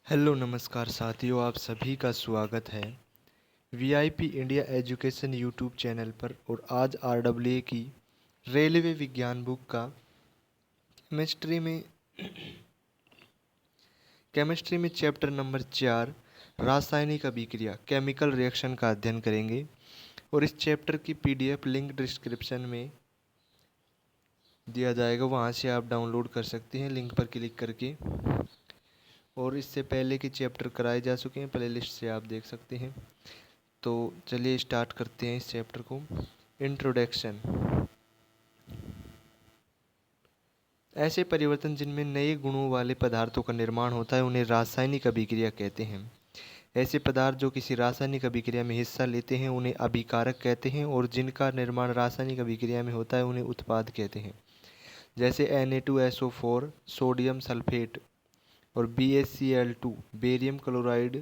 Hello नमस्कार साथियों, आप सभी का स्वागत है VIP India education YouTube channel पर। और आज आरडब्ल्यूए की रेलवे विज्ञान बुक का केमिस्ट्री में चैप्टर नंबर 4 रासायनिक अभिक्रिया केमिकल रिएक्शन का अध्ययन करेंगे। और इस चैप्टर की पीडीएफ लिंक डिस्क्रिप्शन में दिया जाएगा, वहाँ से आप डाउनलोड कर सकते हैं लिंक पर क्लिक करके। और इससे पहले के चैप्टर कराए जा चुके हैं, प्लेलिस्ट से आप देख सकते हैं। तो चलिए स्टार्ट करते हैं इस चैप्टर को। इंट्रोडक्शन। ऐसे परिवर्तन जिनमें नए गुणों वाले पदार्थों का निर्माण होता है उन्हें रासायनिक अभिक्रिया कहते हैं। ऐसे पदार्थ जो किसी रासायनिक अभिक्रिया में हिस्सा लेते हैं उन्हें अभिकारक कहते हैं, और जिनका निर्माण रासायनिक अभिक्रिया में होता है उन्हें उत्पाद कहते हैं। जैसे Na2SO4 सोडियम सल्फेट और BaCl2 बेरियम क्लोराइड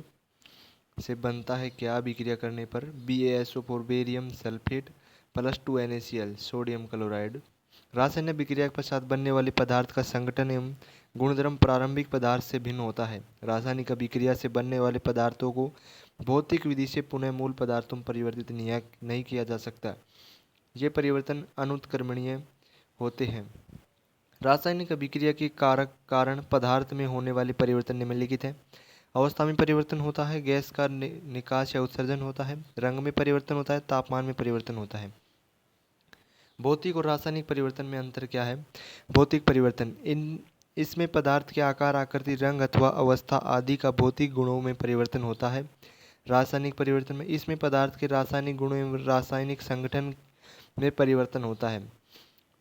से बनता है क्या अभिक्रिया करने पर? BaSO4 barium sulphate plus 2NaCl sodium chloride. रासायनिक अभिक्रिया के पश्चात बनने वाले पदार्थ का संगठन एवं गुणधर्म प्रारंभिक पदार्थ से भिन्न होता है। रासायनिक अभिक्रिया से बनने वाले पदार्थों को भौतिक विधि से पुनः मूल पदार्थों में परिवर्तित नहीं किया जा सकता। ये परिवर्तन अनुत्क्रमणीय होते हैं। रासायनिक अभिक्रिया के कारण पदार्थ में होने वाले परिवर्तन निम्नलिखित हैं। अवस्था में परिवर्तन होता है, गैस का निकास या उत्सर्जन होता है, रंग में परिवर्तन होता है, तापमान में परिवर्तन होता है। भौतिक और रासायनिक परिवर्तन में अंतर क्या है? भौतिक परिवर्तन इसमें पदार्थ के आकार, आकृति, रंग अथवा अवस्था आदि का भौतिक गुणों में परिवर्तन होता है। रासायनिक परिवर्तन में इसमें पदार्थ के रासायनिक गुणों एवं रासायनिक संगठन में परिवर्तन होता है।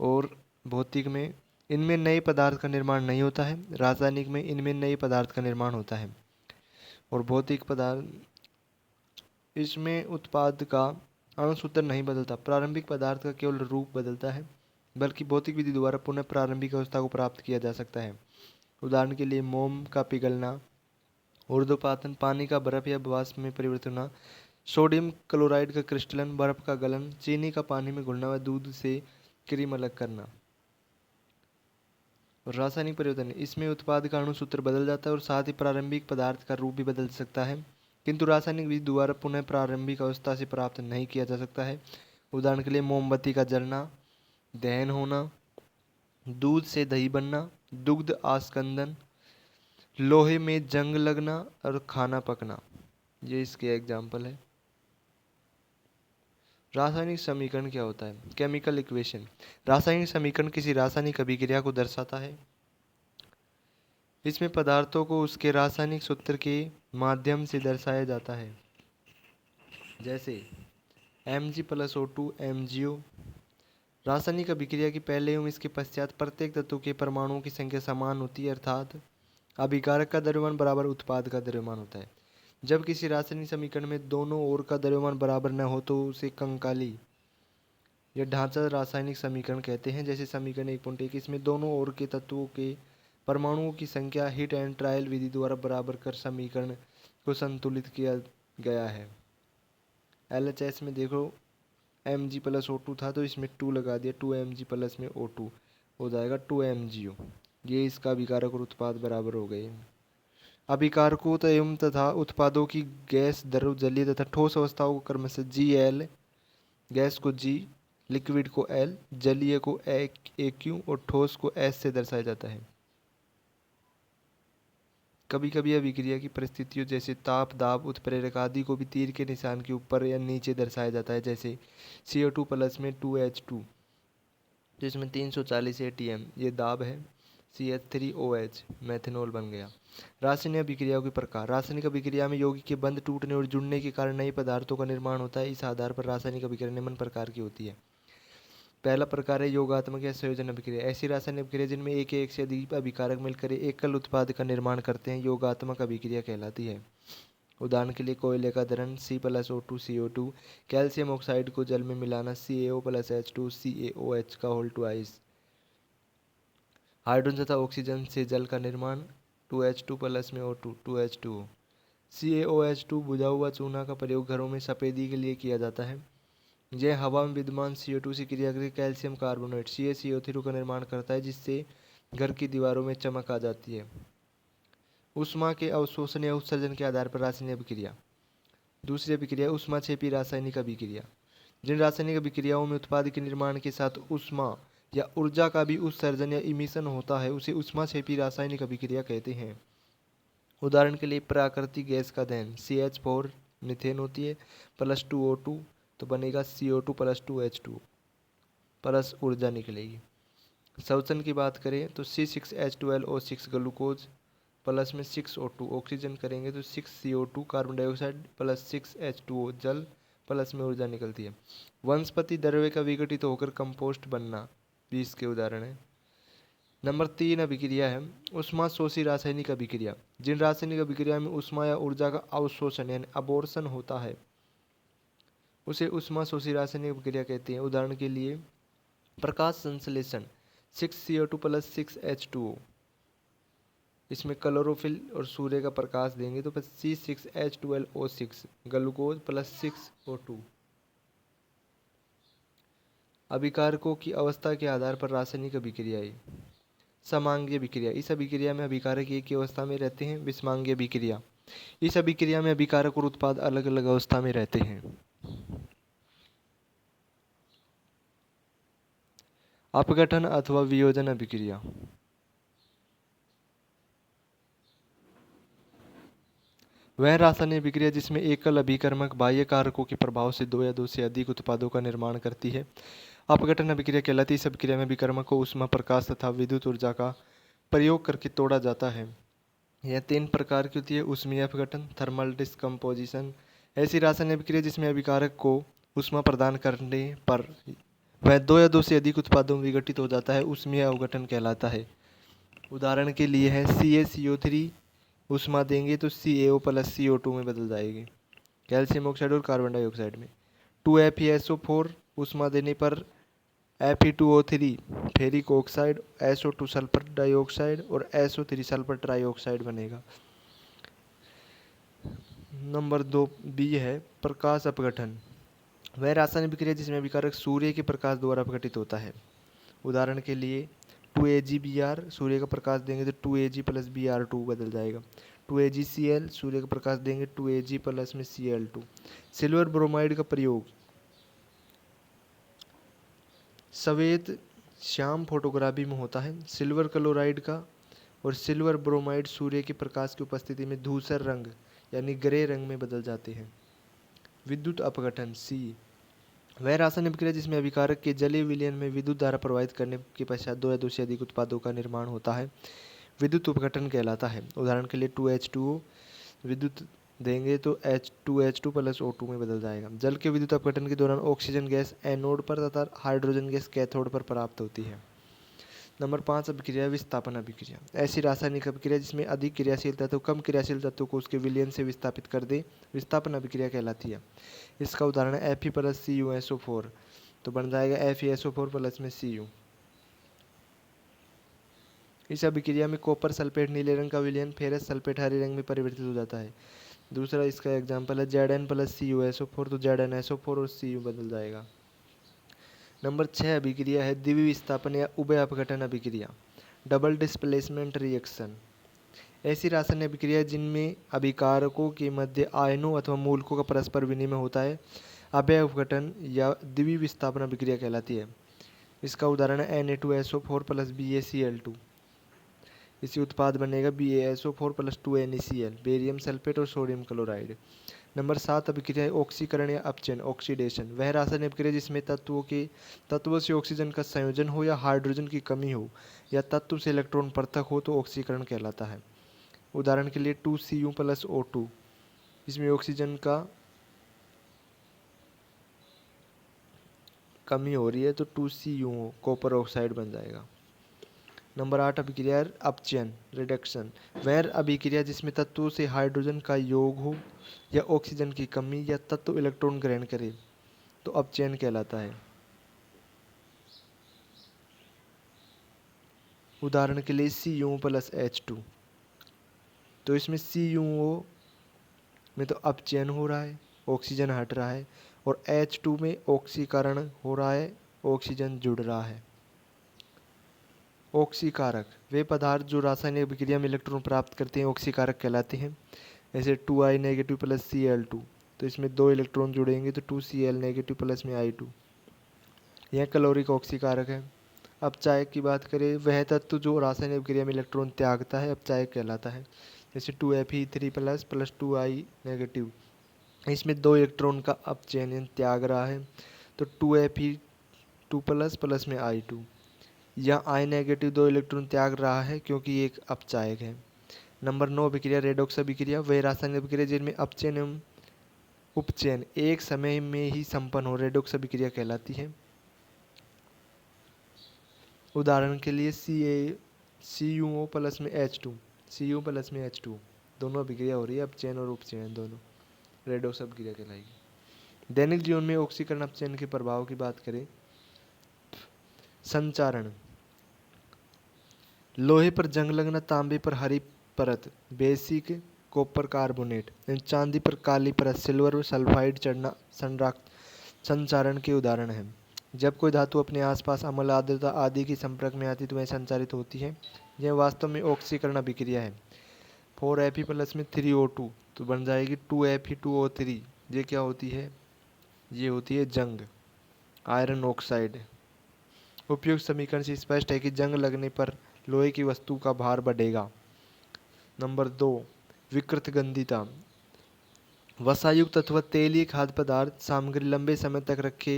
और भौतिक में इनमें नए पदार्थ का निर्माण नहीं होता है, रासायनिक में इनमें नए पदार्थ का निर्माण होता है। और भौतिक पदार्थ इसमें उत्पाद का अणुसूत्र नहीं बदलता, प्रारंभिक पदार्थ का केवल रूप बदलता है, बल्कि भौतिक विधि द्वारा पुनः प्रारंभिक अवस्था को प्राप्त किया जा सकता है। उदाहरण के लिए मोम का पिघलना, ऊर्ध्वपातन, पानी का बर्फ या वाष्प में परिवर्तन होना, सोडियम क्लोराइड का क्रिस्टलन, बर्फ का गलन, चीनी का पानी में घुलना व दूध से क्रीम अलग करना। और रासायनिक परिवर्तन इसमें उत्पाद का अणुसूत्र बदल जाता है और साथ ही प्रारंभिक पदार्थ का रूप भी बदल सकता है, किंतु रासायनिक विधि द्वारा पुनः प्रारंभिक अवस्था से प्राप्त नहीं किया जा सकता है। उदाहरण के लिए मोमबत्ती का जलना, दहन होना, दूध से दही बनना, दुग्ध आस्कंदन, लोहे में जंग लगना और खाना पकना, ये इसके एग्जाम्पल है। रासायनिक समीकरण क्या होता है? Chemical equation. रासायनिक समीकरण किसी रासायनिक अभिक्रिया को दर्शाता है। इसमें पदार्थों को उसके रासायनिक सूत्र के माध्यम से दर्शाया जाता है। जैसे Mg+O2 MgO। रासायनिक अभिक्रिया की पहले एवं इसके पश्चात प्रत्येक तत्व के परमाणुओं की संख्या समान होती है, अर्थात अभिकारक का द्रव्यमान बराबर उत्पाद का द्रव्यमान होता है। जब किसी रासायनिक समीकरण में दोनों ओर का द्रव्यमान बराबर न हो तो उसे कंकाली या ढांचा रासायनिक समीकरण कहते हैं। जैसे समीकरण 1.1, इसमें दोनों ओर के तत्वों के परमाणुओं की संख्या हिट एंड ट्रायल विधि द्वारा बराबर कर समीकरण को संतुलित किया गया है। LHS में देखो Mg+O2 था तो इसमें 2 लगा दिया, 2Mg प्लस में O2 हो जाएगा 2MgO। ये इसका अभिकारक और उत्पाद बराबर हो गए। अभिकारकों एवं तथा उत्पादों की गैस, द्रव, जलीय तथा ठोस अवस्थाओं को क्रमशः Gl, गैस को G, लिक्विड को L, जलीय को AQ और ठोस को S से दर्शाया जाता है। कभी कभी अभिक्रिया की परिस्थितियों जैसे ताप, दाब, उत्प्रेरक आदि को भी तीर के निशान के ऊपर या नीचे दर्शाया जाता है। जैसे CO2 प्लस में 2H2 जिसमें 340 ATM ये दाब है, CH3OH मेथनॉल बन गया। रासायनिक अभिक्रियाओं के प्रकार। रासायनिक अभिक्रिया में यौगिक के बंध टूटने और जुड़ने के कारण नए पदार्थों का निर्माण होता है। इस आधार पर रासायनिक अभिक्रिया निम्न प्रकार की होती है। पहला प्रकार है योगात्मक या संयोजन अभिक्रिया। ऐसी रासायनिक अभिक्रिया जिनमें एक से अधिक अभिकारक मिलकर एकल उत्पाद का निर्माण करते हैं योगात्मक अभिक्रिया कहलाती है। उदाहरण के लिए कोयले का दहन C+O2 CO2, कैल्शियम ऑक्साइड को जल में मिलाना CaO प्लस H2 CaOH का होल ट्वाइस, हाइड्रोजन तथा ऑक्सीजन से जल का निर्माण 2H2 प्लस में O2 2H2O। CaOH2 बुझा हुआ चूना का प्रयोग घरों में सफेदी के लिए किया जाता है। यह हवा में विद्यमान CO2 से क्रिया करके कैल्शियम कार्बोनेट CaCO3 का निर्माण करता है, जिससे घर की दीवारों में चमक आ जाती है। ऊष्मा के अवशोषण या उत्सर्जन के आधार पर रासायनिक अभिक्रिया। दूसरी अभिक्रिया ऊष्माक्षेपी रासायनिक अभिक्रिया। जिन रासायनिक अभिक्रियाओं में उत्पाद के निर्माण के साथ ऊष्मा या ऊर्जा का भी उत्सर्जन या इमिशन होता है उसे ऊष्माक्षेपी रासायनिक अभिक्रिया कहते हैं। उदाहरण के लिए प्राकृतिक गैस का दहन CH4 मीथेन होती है प्लस 2O2 तो बनेगा CO2 प्लस 2H2 प्लस ऊर्जा निकलेगी। संवचन की बात करें तो C6H12O6 ग्लूकोज प्लस में 6O2 ऑक्सीजन करेंगे तो 6CO2 carbon dioxide plus 6H2O जल प्लस में ऊर्जा निकलती है। वनस्पति द्रव्य का विघटित होकर कंपोस्ट बनना भी इसके उदाहरण है। नंबर 3 अभिक्रिया है ऊष्मा शोषी रासायनिक अभिक्रिया। जिन रासायनिक अभिक्रिया में ऊष्मा या ऊर्जा का अवशोषण यानी अबॉर्शन होता है उसे ऊष्मा शोषी रासायनिक अभिक्रिया कहते हैं। उदाहरण के लिए प्रकाश संश्लेषण 6CO2 प्लस 6H2O, इसमें क्लोरोफिल और सूर्य का प्रकाश देंगे तो C6H12O6 ग्लूकोज प्लस 6O2। अभिकारकों की अवस्था के आधार पर रासायनिक अभिक्रियाएं। समांगीय अभिक्रिया। इस अभिक्रिया में अभिकारक एक ही अवस्था में रहते हैं। विषमांगीय अभिक्रिया। इस अभिक्रिया में अभिकारक और उत्पाद अलग अलग अवस्था में रहते हैं। अपघटन अथवा वियोजन अभिक्रिया। वह रासायनिक अभिक्रिया जिसमें एकल अभिकर्मक बाह्य कारकों के प्रभाव से दो या दो से अधिक उत्पादों का निर्माण करती है अपघटन अभिक्रिया कहलाती है। इस अभिक्रिया में अभिकर्मक को ऊष्मा प्रकाश तथा विद्युत ऊर्जा का प्रयोग करके तोड़ा जाता है। यह 3 प्रकार की होती है ऊष्मीय अपघटन, थर्मल डिस्कम्पोजिशन। ऐसी रासायनिक अभिक्रिया जिसमें अभिकारक को ऊष्मा प्रदान करने पर वह दो या दो से अधिक उत्पादों में विघटित हो जाता है ऊष्मीय अपघटन कहलाता है। उदाहरण के लिए है CaCO3 ऊष्मा देंगे तो CaO प्लस CO2 में बदल जाएगी कैल्शियम ऑक्साइड और कार्बन डाइऑक्साइड में। 2FeSO4 ऊष्मा देने पर Fe2O3 ferric oxide, SO2 sulphur dioxide और SO3 सल्फर ट्राइऑक्साइड बनेगा। नंबर 2 बी है प्रकाश अपघटन। वह रासायनिक अभिक्रिया जिसमें अभिकारक सूर्य के प्रकाश द्वारा अपघटित होता है। उदाहरण के लिए 2AgBr सूर्य का प्रकाश देंगे तो 2Ag प्लस Br2 बदल जाएगा। 2AgCl सूर्य का प्रकाश देंगे 2Ag प्लस में Cl2। सिल्वर ब्रोमाइड का प्रयोग सफेद श्याम फोटोग्राफी में होता है। सिल्वर क्लोराइड का और सिल्वर ब्रोमाइड सूर्य के प्रकाश की उपस्थिति में धूसर रंग यानी ग्रे रंग में बदल जाते हैं। विद्युत अपघटन C वह रासायनिक अभिक्रिया जिसमें अभिकारक के जलीय विलयन में विद्युत धारा प्रवाहित करने के पश्चात दो या दो से अधिक उत्पादों का निर्माण होता है विद्युत अपघटन कहलाता है। उदाहरण के लिए 2H2O विद्युत देंगे तो H2H2 प्लस O2 में बदल जाएगा। जल के विद्युत अपघटन के दौरान ऑक्सीजन गैस एनोड पर तथा हाइड्रोजन गैस कैथोड पर प्राप्त होती है। नंबर 5 अभिक्रिया विस्थापन अभिक्रिया। ऐसी रासायनिक अभिक्रिया जिसमें अधिक क्रियाशील तत्व कम क्रियाशील तत्व को उसके विलयन से विस्थापित कर दे विस्थापन अभिक्रिया कहलाती है। इसका उदाहरण है Fe प्लस CuSO4 तो बन जाएगा FeSO4 प्लस में Cu। इस अभिक्रिया में कॉपर सल्फेट नीले रंग का विलयन फेरस सल्फेट हरे रंग में परिवर्तित हो जाता है। दूसरा इसका एग्जाम्पल है Zn प्लस CuSO4 तो ZnSO4 और Cu बदल जाएगा। नंबर 6 अभिक्रिया है द्विवीय विस्थापन या उभय अपघटन अभिक्रिया डबल डिस्प्लेसमेंट रिएक्शन। ऐसी रासायनिक अभिक्रिया जिनमें अभिकारकों के मध्य आयनों अथवा मूलकों का परस्पर विनिमय होता है अभय अपघटन या द्विवीय विस्थापन अभिक्रिया कहलाती है। इसका उदाहरण है Na2SO4 प्लस BaCl2। इसी उत्पाद बनेगा BaSO4 plus 2NeCl barium sulphate और सोडियम क्लोराइड। नंबर 7 अभिक्रिया ऑक्सीकरण या अपचयन ऑक्सीडेशन। वह रासायनिक अभिक्रिया जिसमें तत्वों से ऑक्सीजन का संयोजन हो या हाइड्रोजन की कमी हो या तत्व से इलेक्ट्रॉन पृथक हो तो ऑक्सीकरण कहलाता है। उदाहरण के लिए 2Cu प्लस O2 इसमें ऑक्सीजन का कमी हो रही है तो 2Cu कॉपर ऑक्साइड बन जाएगा। नंबर 8 अभिक्रिया अपचयन रिडक्शन। वह अभिक्रिया जिसमें तत्वों से हाइड्रोजन का योग हो या ऑक्सीजन की कमी या तत्व इलेक्ट्रॉन ग्रहण करे तो अपचयन कहलाता है। उदाहरण के लिए Cu प्लस H2 तो इसमें CuO में तो अपचयन हो रहा है ऑक्सीजन हट रहा है और H2 में ऑक्सीकरण हो रहा है ऑक्सीजन जुड़ रहा है। ऑक्सीकारक वे पदार्थ जो रासायनिक अभिक्रिया में इलेक्ट्रॉन प्राप्त करते हैं ऑक्सीकारक कहलाते हैं। जैसे 2I नेगेटिव प्लस Cl2, तो इसमें 2 इलेक्ट्रॉन जुड़ेंगे तो 2Cl नेगेटिव प्लस में I2, यह कैलोरिक ऑक्सीकारक है। अपचायक की बात करें, वह तत्व जो रासायनिक अभिक्रिया में इलेक्ट्रॉन त्यागता है अपचायक कहलाता है। जैसे 2Fe3 प्लस 2I नेगेटिव, इसमें 2 इलेक्ट्रॉन का अपचयन त्याग रहा है तो 2Fe2 प्लस में I2, या I नेगेटिव 2 इलेक्ट्रॉन त्याग रहा है क्योंकि एक अपचायक है। नंबर 9 अभिक्रिया रेडॉक्स अभिक्रिया, वह रासायनिक अभिक्रिया जिनमें अपचयन एवं उपचयन एक समय में ही संपन्न हो रेडॉक्स अभिक्रिया कहलाती है। उदाहरण के लिए CuO प्लस में Cu प्लस में H2, दोनों अभिक्रिया हो रही है, अपचयन और उपचयन दोनों, रेडॉक्स अभिक्रिया कहलाएगी। दैनिक जीवन में ऑक्सीकरण अपचयन के प्रभाव की बात करें, संचारण, लोहे पर जंग लगना, तांबे पर हरी परत बेसिक कॉपर कार्बोनेट, चांदी पर काली परत सिल्वर सल्फाइड चढ़ना संचारण के उदाहरण हैं। जब कोई धातु अपने आसपास अम्ल आर्द्रता आदि की संपर्क में आती तो वह संचारित होती है। यह वास्तव में ऑक्सीकरण अभिक्रिया है। 4Fe प्लस में 3O2 तो बन जाएगी 2Fe2O3। ये क्या होती है? ये होती है जंग, आयरन ऑक्साइड। उपयुक्त समीकरण से स्पष्ट है कि जंग लगने पर लोहे की वस्तु का भार बढ़ेगा। नंबर 2 विकृत गंधिता, वसायुक्त अथवा तेलीय खाद्य पदार्थ सामग्री लंबे समय तक रखे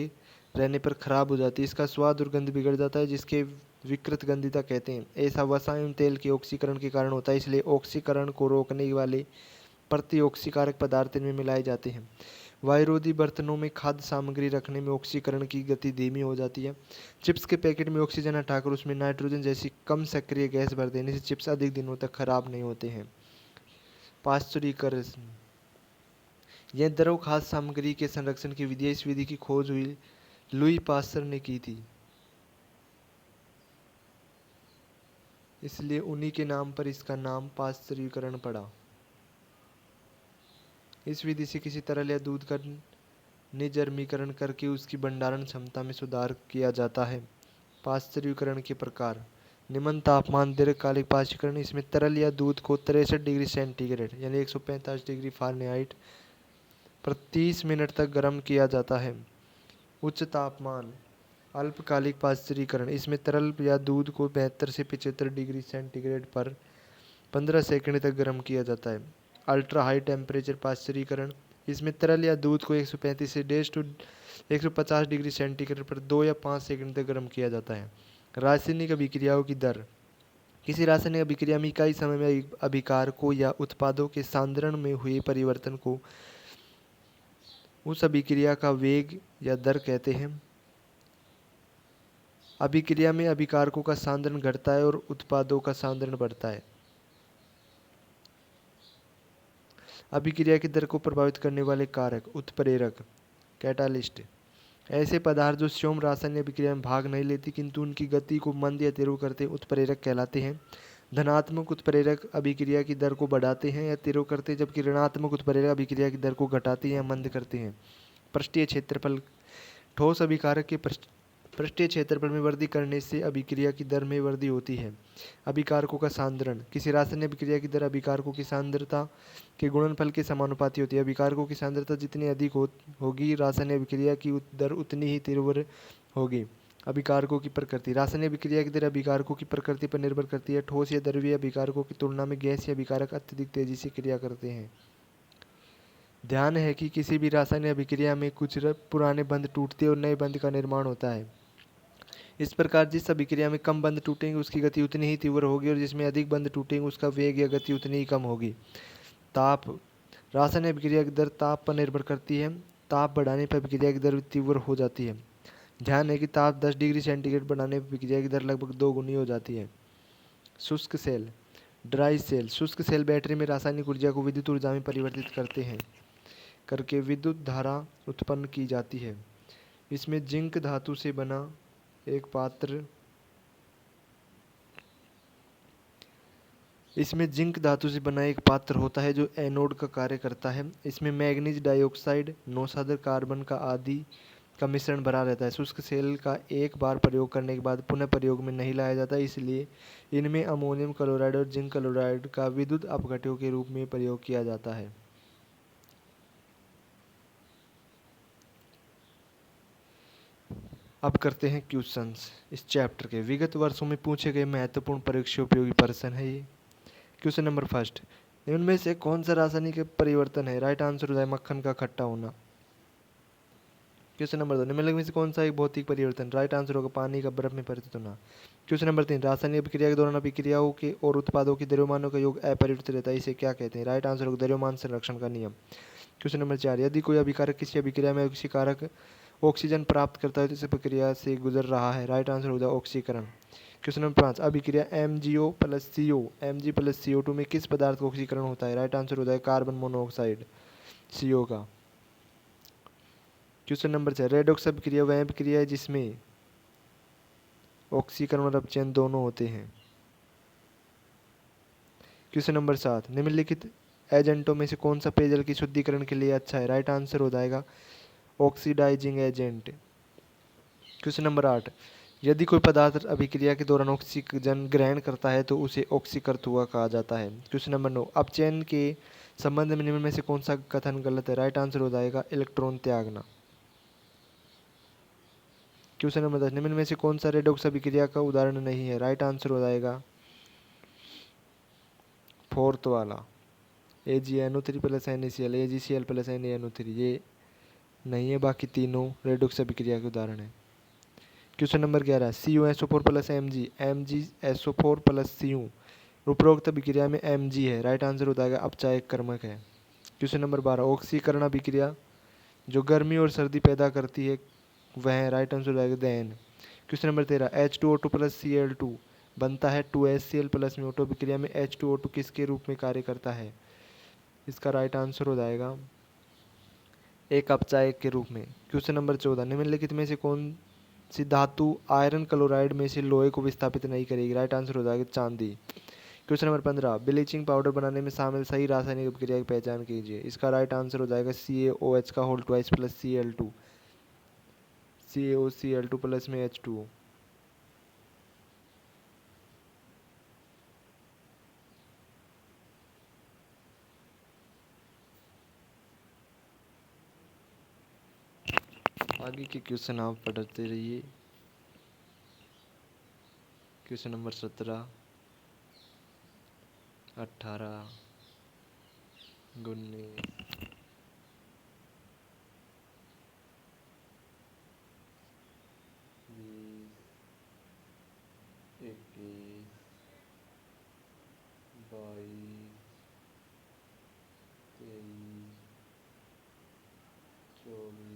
रहने पर खराब हो जाती है, इसका स्वाद और गंध बिगड़ जाता है, जिसके विकृत गंधिता कहते हैं। ऐसा वसा एवं तेल के ऑक्सीकरण के कारण होता है, इसलिए ऑक्सीकरण को रोकने वाले प्रति ऑक्सीकारक पदार्थ इनमें मिलाए जाते हैं। वायुरोधी बर्तनों में खाद्य सामग्री रखने में ऑक्सीकरण की गति धीमी हो जाती है। चिप्स के पैकेट में ऑक्सीजन हटाकर उसमें नाइट्रोजन जैसी कम सक्रिय गैस भर देने से चिप्स अधिक दिनों तक खराब नहीं होते हैं। पाश्चुरीकरण, यह द्रव खाद्य सामग्री के संरक्षण की विधि है। इस विधि की खोज हुई लुई पास्चर ने की थी, इसलिए उन्हीं के नाम पर इसका नाम पाश्चुरीकरण पड़ा। इस विधि से किसी तरल या दूध का निर्जमीकरण करके उसकी भंडारण क्षमता में सुधार किया जाता है। पाश्चुरीकरण के प्रकार, निम्न तापमान दीर्घकालिक पाश्चुरीकरण, इसमें तरल या दूध को 63 डिग्री सेंटीग्रेड यानी 145 डिग्री फ़ारेनहाइट पर 30 मिनट तक गर्म किया जाता है। उच्च तापमान अल्पकालिक पाश्चुरीकरण, इसमें तरल या दूध को 72 से 75 डिग्री सेंटीग्रेड पर 15 सेकंड तक गर्म किया जाता है। अल्ट्रा हाई टेम्परेचर पाश्चुरीकरण, इसमें तरल या दूध को 135 से 150 डिग्री सेंटीग्रेड पर 2 या 5 सेकंड तक गर्म किया जाता है। रासायनिक अभिक्रियाओं की दर, किसी रासायनिक अभिक्रिया में इकाई समय में अभिकारकों या उत्पादों के सांद्रण में हुए परिवर्तन को उस अभिक्रिया का वेग या दर कहते हैं। अभिक्रिया में अभिकारकों का सांद्रण घटता है और उत्पादों का सांद्रण बढ़ता है। अभिक्रिया की दर को प्रभावित करने वाले कारक, उत्प्रेरक, कैटालिस्ट, ऐसे पदार्थ जो स्वयं रासायनिक अभिक्रिया में भाग नहीं लेती किंतु उनकी गति को मंद या तीव्र करते उत्प्रेरक कहलाते हैं। धनात्मक उत्प्रेरक अभिक्रिया की दर को बढ़ाते हैं या तीव्र करते हैं, जबकि ऋणात्मक उत्प्रेरक अभिक्रिया की दर को घटाते या मंद करते हैं। पृष्ठीय क्षेत्रफल, ठोस अभिकारक के पृष्ठीय क्षेत्रफल में वृद्धि करने से अभिक्रिया की दर में वृद्धि होती है। अभिकारकों का सांद्रण, किसी रासायनिक अभिक्रिया की दर अभिकारकों की सांद्रता के गुणनफल के समानुपाती होती है। अभिकारकों की सांद्रता जितनी अधिक होगी रासायनिक अभिक्रिया की दर उतनी ही तीव्र होगी। अभिकारकों की प्रकृति, रासायनिक अभिक्रिया की दर अभिकारकों की प्रकृति पर निर्भर करती है। ठोस या द्रवीय अभिकारकों की तुलना में गैसीय अभिकारक अत्यधिक तेजी से क्रिया करते हैं। ध्यान है कि किसी भी रासायनिक अभिक्रिया में कुछ पुराने बंध टूटते हैं और नए बंध का निर्माण होता है। इस प्रकार जिस अभिक्रिया में कम बंध टूटेंगे उसकी गति उतनी ही तीव्र होगी और जिसमें अधिक बंध टूटेंगे उसका वेग या गति उतनी ही कम होगी। ताप, रासायनिक अभिक्रिया की दर ताप पर निर्भर करती है। ताप बढ़ाने पर अभिक्रिया की दर तीव्र हो जाती है। ध्यान है कि ताप 10 डिग्री सेंटीग्रेड बढ़ाने पर अभिक्रिया की दर लगभग 2 गुनी हो जाती है। शुष्क सेल, ड्राई सेल, शुष्क सेल बैटरी में रासायनिक ऊर्जा को विद्युत ऊर्जा में परिवर्तित करके विद्युत धारा उत्पन्न की जाती है। इसमें जिंक धातु से बना एक पात्र होता है जो एनोड का कार्य करता है। इसमें मैग्नीज डाइऑक्साइड, नौशाधर कार्बन का आदि का मिश्रण भरा रहता है। शुष्क सेल का एक बार प्रयोग करने के बाद पुनः प्रयोग में नहीं लाया जाता, इसलिए इनमें अमोनियम क्लोराइड और जिंक क्लोराइड का विद्युत अपघट्यों के रूप में प्रयोग किया जाता है। अब करते हैं क्वेश्चंस इस चैप्टर के। विगत वर्षों में पूछे गए महत्वपूर्ण परीक्षा उपयोगी प्रश्न है ये। क्वेश्चन नंबर फर्स्ट, इनमें से कौन सा रासायनिक परिवर्तन है? राइट आंसर हो जाए मक्खन का खट्टा होना। क्वेश्चन नंबर 2, निम्नलिखित में से कौन सा एक भौतिक परिवर्तन? राइट आंसर होगा पानी का बर्फ में परिवर्तित होना। क्वेश्चन नंबर 3, रासायनिक अभिक्रिया के दौरान अभिक्रियाओं के और उत्पादों के द्रव्यमानों का योग अपरिवर्तित रहता है, इसे क्या कहते हैं? राइट आंसर होगा द्रव्यमान संरक्षण का नियम। क्वेश्चन नंबर 4, यदि कोई अभिकारक किसी अभिक्रिया में किसी कारक ऑक्सीजन प्राप्त करता है तो इस प्रक्रिया से गुजर रहा है। राइट आंसर होगा ऑक्सीकरण। क्वेश्चन नंबर 5, अभिक्रिया MgO plus CO Mg plus CO2 में किस पदार्थ का ऑक्सीकरण होता है? राइट आंसर होता है कार्बन मोनोऑक्साइड CO का। क्वेश्चन नंबर 6, रेडॉक्स अभिक्रिया वह अभिक्रिया है जिसमें ऑक्सीकरण और अपचयन दोनों होते हैं। क्वेश्चन नंबर 7, निम्नलिखित एजेंटों में से कौन सा पेयजल की शुद्धिकरण के लिए अच्छा है? राइट आंसर हो जाएगा ऑक्सीडाइजिंग एजेंट। क्वेश्चन नंबर 8, यदि कोई पदार्थ अभिक्रिया के दौरान ऑक्सीजन ग्रहण करता है तो उसे ऑक्सीकृत हुआ कहा जाता है। क्वेश्चन नंबर 9, अपचयन के संबंध में निम्न में से कौन सा कथन गलत है? राइट आंसर हो जाएगा इलेक्ट्रॉन त्यागना। क्वेश्चन नंबर 10, निम्न में से कौन सा रेडॉक्स अभिक्रिया का उदाहरण नहीं है? राइट आंसर हो जाएगा फोर्थ वाला AgNO3 plus NaCl AgCl plus NaNO3, ये नहीं है, बाकी तीनों रेडॉक्स अभिक्रिया के उदाहरण है। Question number 11, CuSO4 plus MgSO4 plus Cu उपरोक्त अभिक्रिया में Mg है। राइट आंसर हो जाएगा अपचायक कर्मक है। क्वेश्चन नंबर 12, ऑक्सीकरण अभिक्रिया जो गर्मी और सर्दी पैदा करती है वह है। राइट आंसर हो जाएगा दहन। Question number 13, H2O2 plus Cl2 बनता है 2HCl प्लस में। ऑटो अभिक्रिया में H2O2 किसके रूप में कार्य करता है? इसका राइट आंसर हो जाएगा एक अपचायक के रूप में। क्वेश्चन नंबर 14, निम्नलिखित में से कौन सी धातु आयरन क्लोराइड में से लोहे को विस्थापित नहीं करेगी? राइट आंसर हो जाएगा चांदी। क्वेश्चन नंबर 15, ब्लीचिंग पाउडर बनाने में शामिल सही रासायनिक अभिक्रिया की पहचान कीजिए। इसका राइट आंसर हो जाएगा CaOH का whole twice plus Cl2 CaOCl2 plus में H2O। आगे के क्वेश्चन आप पढ़ते रहिए। Question number 17, 18, 19, 20, 21, 22, 23, 24,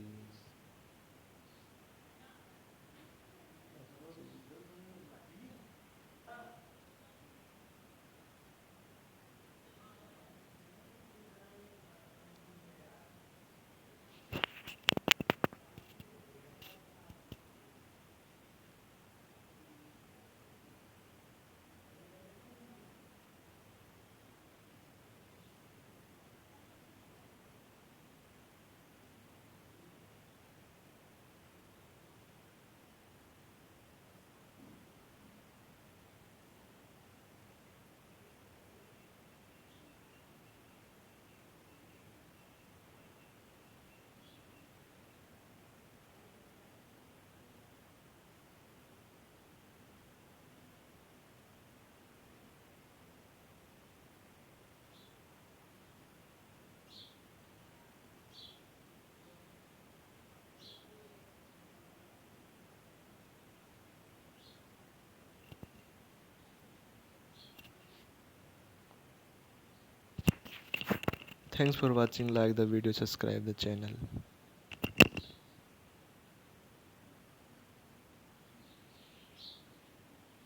Thanks for watching. Like the video, subscribe the channel.